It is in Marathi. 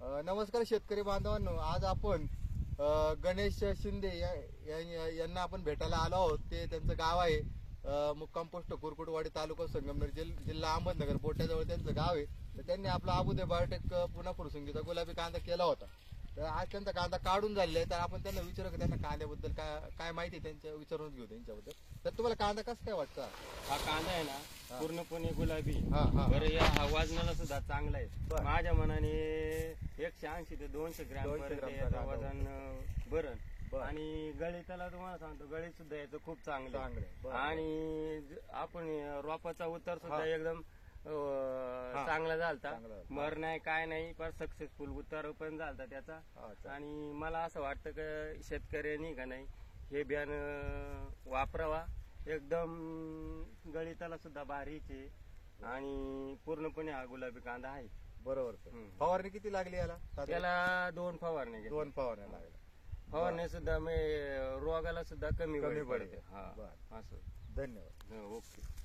नमस्कार शेतकरी बांधवांनो, आज आपण गणेश शिंदे यांना आपण भेटायला आलो आहोत. ते त्यांचं गाव आहे मुक्काम पोस्ट कुरकुटवाडी, तालुका संगमनेर, जिल्हा अहमदनगर, बोट्याजवळ त्यांचं गाव आहे. तर त्यांनी आपला अबुदे बायोटेक पुन्हा फुरसुंगीचा गुलाबी कांदा केला होता. तर आज त्यांचा कांदा काढून झालेला आहे. तर आपण त्यांना विचारू की त्यांना कांद्याबद्दल काय माहिती त्यांच्या विचारून घेऊ त्यांच्याबद्दल. तर तुम्हाला कांदा कसं काय वाटतं? हा कांदा आहे ना पूर्णपणे गुलाबी. हा. बरं, हा वजनाला सुद्धा चांगला आहे. माझ्या मनाने 180 ते 200 ग्रॅम पर्यंत वजन बरं. आणि गळीताला तुम्हाला सांगतो, गळीत सुद्धा याचं खूप चांगलं आहे. आणि आपण रोपाचा उतार सुद्धा एकदम चांगला झालता. मर नाही काय नाही, पण सक्सेसफुल उतार पण झालता त्याचा. आणि मला असं वाटतं की शेतकऱ्यांनी का नाही हे बियाणं वापरावा. एकदम गळीताला सुद्धा बारीक आहे आणि पूर्णपणे हा गुलाबी कांदा आहे. बरोबर. फवारणी किती लागली याला? त्याला 2 फवारण्या 2 फवारण्या लागल्या. फवारण्या सुद्धा रोगाला सुद्धा कमी पडते. हा, असं. धन्यवाद. ओके.